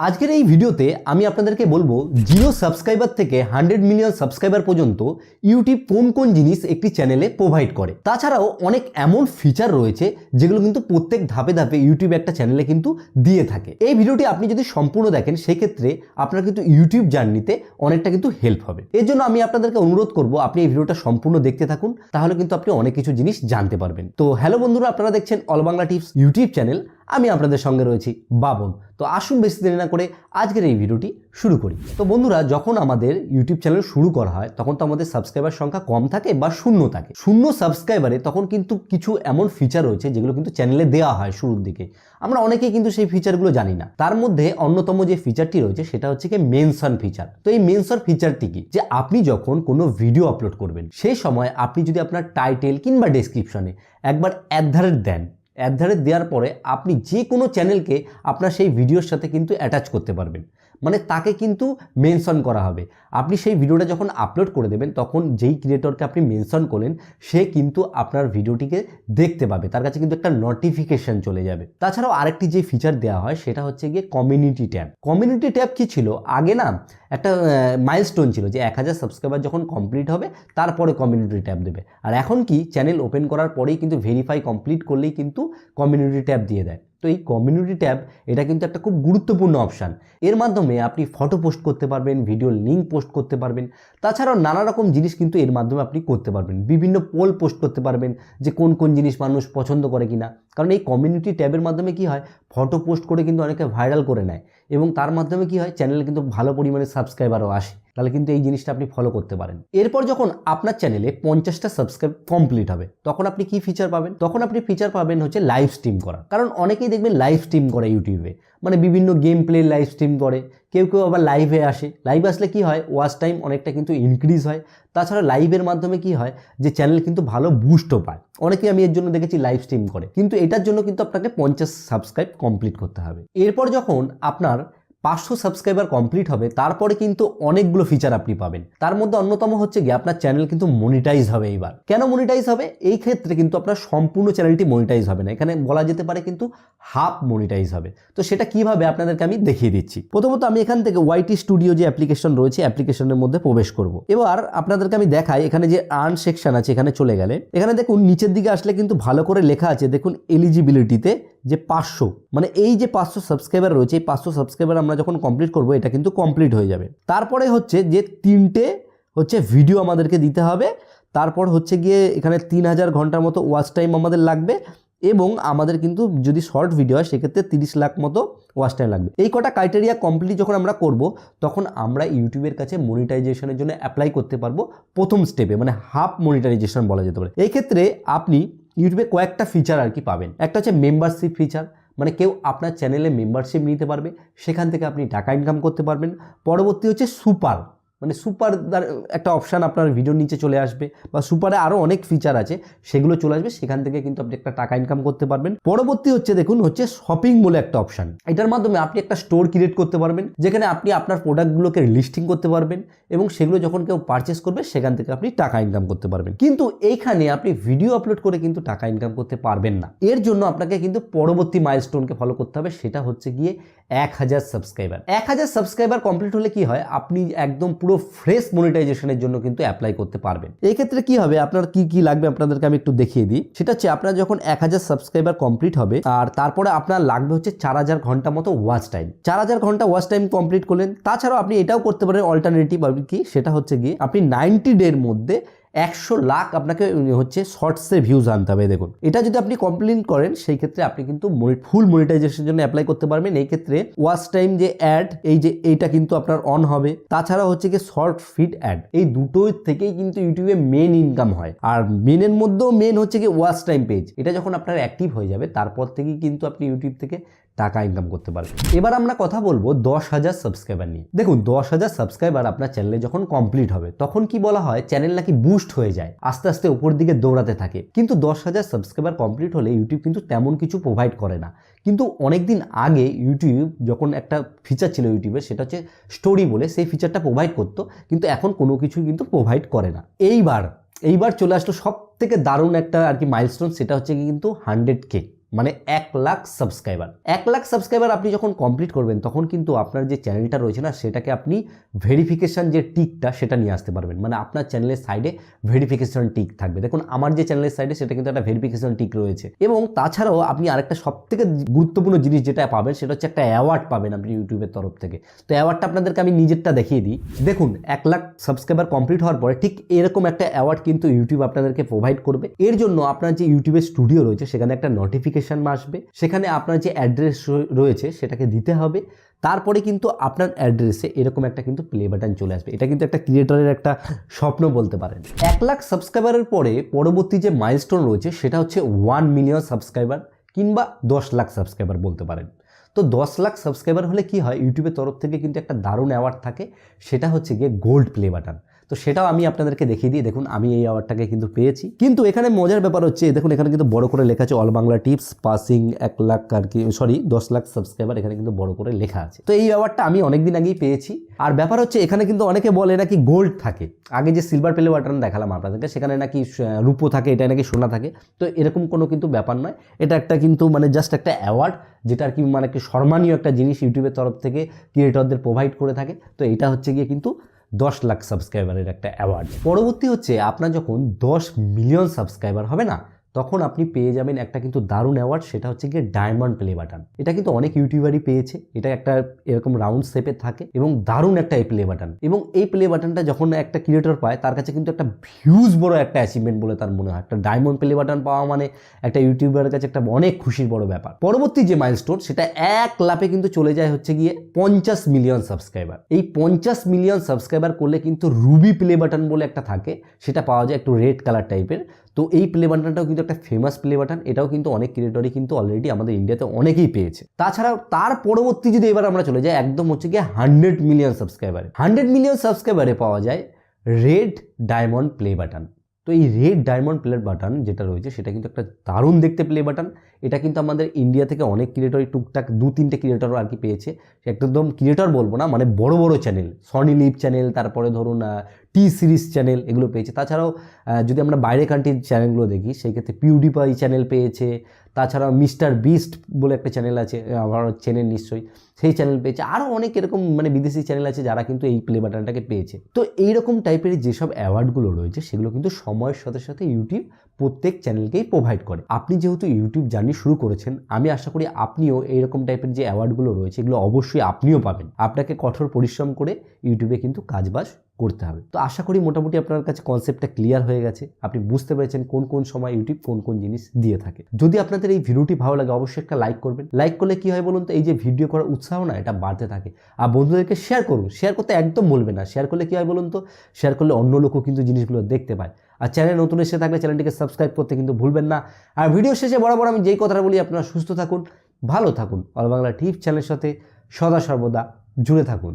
আজকের এই ভিডিওতে আমি আপনাদেরকে বলবো 0 সাবস্ক্রাইবার থেকে 100 মিলিয়ন সাবস্ক্রাইবার পর্যন্ত ইউটিউব কোন কোন জিনিস একটি চ্যানেলে প্রোভাইড করে। তাছাড়াও অনেক এমন ফিচার রয়েছে যেগুলো কিন্তু প্রত্যেক ধাপে ধাপে ইউটিউব একটা চ্যানেলে কিন্তু দিয়ে থাকে। এই ভিডিওটি আপনি যদি সম্পূর্ণ দেখেন সেক্ষেত্রে আপনার কিন্তু ইউটিউব জার্নিতে অনেকটা কিন্তু হেল্প হবে। এর জন্য আমি আপনাদেরকে অনুরোধ করব আপনি এই ভিডিওটা সম্পূর্ণ দেখতে থাকুন, তাহলে কিন্তু আপনি অনেক কিছু জিনিস জানতে পারবেন। তো হ্যালো বন্ধুরা, আপনারা দেখছেন all Bangla tips YouTube channel. আমি আপনাদের সঙ্গে রয়েছি বাবন। তো আসুন বেশি দেরি না করে আজকের এই ভিডিওটি শুরু করি। তো বন্ধুরা, যখন আমাদের ইউটিউব চ্যানেল শুরু করা হয় তখন তো আমাদের সাবস্ক্রাইবার সংখ্যা কম থাকে বা শূন্য থাকে। শূন্য সাবস্ক্রাইবারে তখন কিন্তু কিছু এমন ফিচার রয়েছে যেগুলো কিন্তু চ্যানেলে দেওয়া হয় শুরুর দিকে। আমরা অনেকেই কিন্তু সেই ফিচারগুলো জানি না। তার মধ্যে অন্যতম যে ফিচারটি রয়েছে সেটা হচ্ছে কি মেনশন ফিচার। তো এই মেনশন ফিচারটি কি, যে আপনি যখন কোনো ভিডিও আপলোড করবেন সেই সময় আপনি যদি আপনার টাইটেল কিংবা ডেসক্রিপশনে একবার অ্যাট দেন, দেওয়ার পরে আপনি যে কোনো চ্যানেলকে আপনার সেই ভিডিওর সাথে কিন্তু অ্যাটাচ করতে পারবেন, মানে তাকে কিন্তু মেনশন করা হবে। আপনি সেই ভিডিওটা যখন আপলোড করে দেবেন তখন যেই ক্রিয়েটরকে আপনি মেনশন করলেন সে কিন্তু আপনার ভিডিওটিকে দেখতে পাবে, তার কাছে কিন্তু একটা নোটিফিকেশন চলে যাবে। তাছাড়াও আরেকটি যে ফিচার দেওয়া হয় সেটা হচ্ছে গিয়ে কমিউনিটি ট্যাব। কমিউনিটি ট্যাব কি ছিল, আগে না একটা মাইলস্টোন ছিল যে 1000 সাবস্ক্রাইবার যখন কমপ্লিট হবে তারপরে কমিউনিটি ট্যাব দেবে। আর এখন কি, চ্যানেল ওপেন করার পরেই কিন্তু ভেরিফাই কমপ্লিট করলেই কিন্তু কমিউনিটি ট্যাব দিয়ে দেয়। তো এই কমিউনিটি ট্যাব এটা কিন্তু একটা খুব গুরুত্বপূর্ণ অপশান। এর মাধ্যমে আপনি ফটো পোস্ট করতে পারবেন, ভিডিও লিঙ্ক পোস্ট করতে পারবেন, তাছাড়াও নানা রকম জিনিস কিন্তু এর মাধ্যমে আপনি করতে পারবেন। বিভিন্ন পোল পোস্ট করতে পারবেন যে কোন কোন জিনিস মানুষ পছন্দ করে কিনা। কারণ এই কমিউনিটি ট্যাবের মাধ্যমে কি হয়, ফটো পোস্ট করে কিন্তু অনেকে ভাইরাল করে নেয় এবং তার মাধ্যমে কি হয়, চ্যানেলে কিন্তু ভালো পরিমাণে সাবস্ক্রাইবারও আসে। তাহলে কিন্তু এই জিনিসটা আপনি ফলো করতে পারেন। এরপর যখন আপনার চ্যানেলে 50টা সাবস্ক্রাইব কমপ্লিট হবে তখন আপনি কি ফিচার পাবেন, তখন আপনি ফিচার পাবেন হচ্ছে লাইভ স্ট্রিম করা। কারণ অনেকেই দেখবেন লাইভ স্ট্রিম করে ইউটিউবে, মানে বিভিন্ন গেম প্লে লাইভ স্ট্রিম করে, কেউ কেউ আবার লাইভে আসে। লাইভ আসলে কি হয়, ওয়াচ টাইম অনেকটা কিন্তু ইনক্রিজ হয়। তাছাড়া লাইভের মাধ্যমে কি হয় যে চ্যানেল কিন্তু ভালো বুস্টও পায়। অনেকেই আমি এর জন্য দেখেছি লাইভ স্ট্রিম করে, কিন্তু এটার জন্য কিন্তু আপনাকে 50 সাবস্ক্রাইব কমপ্লিট করতে হবে। এরপর যখন আপনার 500 সাবস্ক্রাইবার কমপ্লিট হবে তারপরে কিন্তু অনেকগুলো ফিচার আপনি পাবেন। তার মধ্যে অন্যতম হচ্ছে গিয়ে আপনার চ্যানেল কিন্তু মনিটাইজ হবে। এইবার কেন মনিটাইজ হবে, এই ক্ষেত্রে কিন্তু আপনার সম্পূর্ণ চ্যানেলটি মনিটাইজ হবে না, এখানে বলা যেতে পারে কিন্তু হাফ মনিটাইজ হবে। তো সেটা কিভাবে আপনাদেরকে আমি দেখিয়ে দিচ্ছি। প্রথমত আমি এখান থেকে ওয়াইটি স্টুডিও যে অ্যাপ্লিকেশন রয়েছে অ্যাপ্লিকেশনের মধ্যে প্রবেশ করব। এবার আপনাদেরকে আমি দেখাই, এখানে যে আর্ন সেকশন আছে এখানে চলে গেলে এখানে দেখুন নিচের দিকে আসলে কিন্তু ভালো করে লেখা আছে, দেখুন এলিজিবিলিটিতে যে 500, মানে এই যে 500 সাবস্ক্রাইবার রয়েছে এই 500 সাবস্ক্রাইবার আমরা যখন কমপ্লিট করব এটা কিন্তু কমপ্লিট হয়ে যাবে। তারপরে হচ্ছে যে 3টে হচ্ছে ভিডিও আমাদেরকে দিতে হবে। তারপর হচ্ছে গিয়ে এখানে 3000 ঘন্টার মতো ওয়াচ টাইম আমাদের লাগবে এবং আমাদের কিন্তু যদি শর্ট ভিডিও হয় সেক্ষেত্রে 30 লাখ মতো ওয়াচ টাইম লাগবে। এই কটা ক্রাইটেরিয়া কমপ্লিট যখন আমরা করব তখন আমরা ইউটিউবের কাছে মনিটাইজেশনের জন্য অ্যাপ্লাই করতে পারবো প্রথম স্টেপে, মানে হাফ মনিটাইজেশন বলা যেতে পারে। এই ক্ষেত্রে আপনি ইউটিউবে কয়েকটা ফিচার আর কি পাবেন। একটা হচ্ছে মেম্বারশিপ ফিচার, মানে কেউ আপনার চ্যানেলে মেম্বারশিপ নিতে পারবে, সেখান থেকে আপনি টাকা ইনকাম করতে পারবেন। পরবর্তী হচ্ছে সুপার, মানে সুপার একটা অপশান আপনার ভিডিওর নিচে চলে আসবে, বা সুপারে আরও অনেক ফিচার আছে সেগুলো চলে আসবে, সেখান থেকে কিন্তু আপনি একটা টাকা ইনকাম করতে পারবেন। পরবর্তী হচ্ছে দেখুন হচ্ছে শপিং বলে একটা অপশান। এটার মাধ্যমে আপনি একটা স্টোর ক্রিয়েট করতে পারবেন যেখানে আপনি আপনার প্রোডাক্টগুলোকে লিস্টিং করতে পারবেন এবং সেগুলো যখন কেউ পারচেস করবে সেখান থেকে আপনি টাকা ইনকাম করতে পারবেন। কিন্তু এইখানে আপনি ভিডিও আপলোড করে কিন্তু টাকা ইনকাম করতে পারবেন না। এর জন্য আপনাকে কিন্তু পরবর্তী মাইলস্টোনকে ফলো করতে হবে, সেটা হচ্ছে গিয়ে 1000 সাবস্ক্রাইবার। 1000 সাবস্ক্রাইবার কমপ্লিট হলে কি হয়, আপনি একদম পুরো ফ্রেশ মনিটাইজেশনের জন্য কিন্তু অ্যাপ্লাই করতে পারবেন। এই ক্ষেত্রে কি হবে, আপনার কি কি লাগবে আপনাদেরকে আমি একটু দেখিয়ে দিই। সেটা হচ্ছে আপনার যখন 1000 সাবস্ক্রাইবার কমপ্লিট হবে আর তারপরে আপনার লাগবে হচ্ছে 4000 ঘন্টা মতো ওয়াচ টাইম। 4000 ঘন্টা ওয়াচ টাইম কমপ্লিট করলেন। তাছাড়াও আপনি এটাও করতে পারেন অল্টারনেটিভ কি, সেটা হচ্ছে গিয়ে আপনি 90 ডের মধ্যে 100 লাখ আপনাকে হচ্ছে শর্টসে ভিউজ আনতে হবে। দেখুন এটা যদি আপনি কমপ্লিট করেন সেই ক্ষেত্রে আপনি কিন্তু ফুল মনিটাইজেশনের জন্য অ্যাপ্লাই করতে পারবেন। এই ক্ষেত্রে ওয়াচ টাইম যে অ্যাড, এই যে এইটা কিন্তু আপনার অন হবে। তাছাড়া হচ্ছে কি শর্ট ফিড অ্যাড, এই দুটোই থেকেই কিন্তু ইউটিউবে মেন ইনকাম হয়। আর মেনের মধ্যেও মেন হচ্ছে কি ওয়াচ টাইম পেজ, এটা যখন আপনার অ্যাক্টিভ হয়ে যাবে তারপর থেকেই কিন্তু আপনি ইউটিউব থেকে টাকা ইনকাম করতে পারবেন। এবার আমরা কথা বলবো 10,000 সাবস্ক্রাইবার নিয়ে। দেখুন 10,000 সাবস্ক্রাইবার আপনার চ্যানেলে যখন কমপ্লিট হবে তখন কি বলা হয়, চ্যানেল নাকি বুস্ট হয়ে যায়, আস্তে আস্তে উপর দিকে দৌড়াতে থাকে। কিন্তু 10,000 সাবস্ক্রাইবার কমপ্লিট হলে ইউটিউব কিন্তু তেমন কিছু প্রোভাইড করে না। কিন্তু অনেকদিন আগে ইউটিউব যখন একটা ফিচার ছিল ইউটিউবে, সেটা হচ্ছে স্টোরি বলে, সেই ফিচারটা প্রোভাইড করতো, কিন্তু এখন কোনো কিছু কিন্তু প্রোভাইড করে না। এইবার চলে আসলো সব থেকে দারুণ একটা আর কি মাইলস্টোন, সেটা হচ্ছে কিন্তু 100K। মানে 1,00,000 সাবস্ক্রাইবার। 1,00,000 সাবস্ক্রাইবার আপনি যখন কমপ্লিট করবেন তখন কিন্তু আপনার যে চ্যানেলটা রয়েছে না সেটাকে আপনি ভেরিফিকেশান যে টিকটা সেটা নিয়ে আসতে পারবেন। মানে আপনার চ্যানেলের সাইডে ভেরিফিকেশান টিক থাকবে। দেখুন আমার যে চ্যানেলের সাইডে সেটা কিন্তু একটা ভেরিফিকেশান টিক রয়েছে। এবং তাছাড়াও আপনি আরেকটা সবথেকে গুরুত্বপূর্ণ জিনিস যেটা পাবেন সেটা হচ্ছে একটা অ্যাওয়ার্ড পাবেন আপনি ইউটিউবের তরফ থেকে। তো অ্যাওয়ার্ডটা আপনাদেরকে আমি নিজেরটা দেখিয়ে দিই। দেখুন 1,00,000 সাবস্ক্রাইবার কমপ্লিট হওয়ার পরে ঠিক এরকম একটা অ্যাওয়ার্ড কিন্তু ইউটিউব আপনাদেরকে প্রোভাইড করবে। এর জন্য আপনার যে ইউটিউবের স্টুডিও রয়েছে সেখানে একটা নোটিফিকেশন আসবে, সেখানে আপনার যে অ্যাড্রেস রয়েছে সেটাকে দিতে হবে। তারপরে কিন্তু আপনার অ্যাড্রেসে এরকম একটা কিন্তু প্লে বাটন চলে আসবে। এটা কিন্তু একটা ক্রিয়েটরের একটা স্বপ্ন বলতে পারেন। 1,00,000 সাবস্ক্রাইবারের পরে পরবর্তী যে মাইলস্টোন রয়েছে সেটা হচ্ছে 1 মিলিয়ন সাবস্ক্রাইবার কিংবা 10,00,000 সাবস্ক্রাইবার বলতে পারেন। তো 10,00,000 সাবস্ক্রাইবার হলে কি হয়, ইউটিউবের তরফ থেকে কিন্তু একটা দারুণ অ্যাওয়ার্ড থাকে, সেটা হচ্ছে গিয়ে গোল্ড প্লে বাটন। তো সেটাও আমি আপনাদেরকে দেখিয়ে দিই। দেখুন আমি এই অ্যাওয়ার্ডটাকে কিন্তু পেয়েছি। কিন্তু এখানে মজার ব্যাপার হচ্ছে দেখুন এখানে কিন্তু বড় করে লেখা আছে অল বাংলা টিপস পাসিং 1,00,000 আর কি 10,00,000 সাবস্ক্রাইবার, এখানে কিন্তু বড় করে লেখা আছে। তো এই অ্যাওয়ার্ডটা আমি অনেকদিন আগেই পেয়েছি। আর ব্যাপার হচ্ছে এখানে কিন্তু অনেকে বলে নাকি গোল্ড থাকে, আগে যে সিলভার প্লে বাটন দেখালাম আপনাদেরকে সেখানে নাকি রূপো থাকে, এটা নাকি সোনা থাকে। তো এরকম কোনো কিন্তু ব্যাপার নয়, এটা একটা কিন্তু মানে জাস্ট একটা অ্যাওয়ার্ড যেটা আর কি মানে কি সম্মানীয় একটা জিনিস ইউটিউবের তরফ থেকে ক্রিয়েটরদের প্রোভাইড করে থাকে। তো এটা হচ্ছে গিয়ে কিন্তু 10,00,000 সাবস্ক্রাইবারের একটা অ্যাওয়ার্ড। পরবর্তী হচ্ছে আপনার যখন 10 মিলিয়ন সাবস্ক্রাইবার হবে না তখন আপনি পেয়ে যাবেন একটা কিন্তু দারুণ অ্যাওয়ার্ড, সেটা হচ্ছে গিয়ে ডায়মন্ড প্লে বাটন। এটা কিন্তু অনেক ইউটিউবারই পেয়েছে। এটা একটা এরকম রাউন্ড শেপে থাকে এবং দারুণ একটা এই প্লে বাটন। এবং এই প্লে বাটনটা যখন একটা ক্রিয়েটর পায় তার কাছে কিন্তু একটা হিউজ বড় একটা অ্যাচিভমেন্ট বলে তার মনে হয়। একটা ডায়মন্ড প্লে বাটন পাওয়া মানে একটা ইউটিউবারের কাছে একটা অনেক খুশির বড় ব্যাপার। পরবর্তী যে মাইলস্টোন সেটা এক লাফে কিন্তু চলে যায় হচ্ছে গিয়ে 50 মিলিয়ন সাবস্ক্রাইবার। এই 50 মিলিয়ন সাবস্ক্রাইবার করলে কিন্তু রুবি প্লে বাটন বলে একটা থাকে, সেটা পাওয়া যায় একটু রেড কালার টাইপের। তো এই প্লে বাটনটাও কিন্তু একটা ফেমাস প্লে বাটন, এটাও কিন্তু অনেক ক্রিয়েটরই কিন্তু অলরেডি আমাদের ইন্ডিয়াতে অনেকেই পেয়েছে। তাছাড়াও তার পরবর্তী যদি এবার আমরা চলে যাই একদম হচ্ছে গিয়ে 100 মিলিয়ন সাবস্ক্রাইবারে। 100 মিলিয়ন সাবস্ক্রাইবারে পাওয়া যায় রেড ডায়মন্ড প্লে বাটন। তো এই রেড ডায়মন্ড প্লে বাটন যেটা রয়েছে সেটা কিন্তু একটা দারুণ দেখতে প্লে বাটন। এটা কিন্তু আমাদের ইন্ডিয়া থেকে অনেক ক্রিয়েটরই টুকটাক 2-3টে ক্রিয়েটরও আর কি পেয়েছে। একদম ক্রিয়েটর বলবো না, মানে বড় বড় চ্যানেল, সনি লিভ চ্যানেল, তারপরে ধরুন টি সিরিজ চ্যানেল, এগুলো পেয়েছে। তাছাড়াও যদি আমরা বাইরে কান্ট্রির চ্যানেলগুলো দেখি সেই ক্ষেত্রে পিউডিপাই চ্যানেল পেয়েছে। তাছাড়াও মিস্টার বিস্ট বলে একটা চ্যানেল আছে, আমার চ্যানেল নিশ্চয়ই, সেই চ্যানেল পেয়েছে। আরও অনেক এরকম মানে বিদেশি চ্যানেল আছে যারা কিন্তু এই প্লে বাটনটাকে পেয়েছে। তো এইরকম টাইপের যেসব অ্যাওয়ার্ডগুলো রয়েছে সেগুলো কিন্তু সময়ের সাথে সাথে ইউটিউব প্রত্যেক চ্যানেলকেই প্রোভাইড করে। আপনি যেহেতু ইউটিউব জার্নি শুরু করেছেন, আমি আশা করি আপনিও এইরকম টাইপের যে অ্যাওয়ার্ডগুলো রয়েছে এগুলো অবশ্যই আপনিও পাবেন। আপনাকে কঠোর পরিশ্রম করে ইউটিউবে কিন্তু কাজবাজ করতে হবে। তো আশা করি মোটামুটি আপনার কাছে কনসেপ্টটা ক্লিয়ার হয়ে গেছে, আপনি বুঝতে পেরেছেন কোন কোন সময় ইউটিউব কোন কোন জিনিস দিয়ে থাকে। যদি আপনাদের এই ভিডিওটি ভালো লাগে অবশ্যই একটা লাইক করবেন। লাইক করলে কি হয় বলুন তো, এই যে ভিডিও করার উৎসাহ না এটা বাড়তে থাকে। আর বন্ধুদেরকে শেয়ার করুন, শেয়ার করতে একদম বলবেন না। শেয়ার করলে কি হয় বলুন তো, শেয়ার করলে অন্য লোকও কিন্তু জিনিসগুলো দেখতে পায়। আর চ্যানেল নতুন এসে থাকলে চ্যানেলটিকে সাবস্ক্রাইব করতে কিন্তু ভুলবেন না। আর ভিডিও শেষে বরাবর আমি যেই কথাটা বলি, আপনারা সুস্থ থাকুন, ভালো থাকুন, অল বাংলা টিপস চ্যানেলের সাথে সদা সর্বদা জুড়ে থাকুন।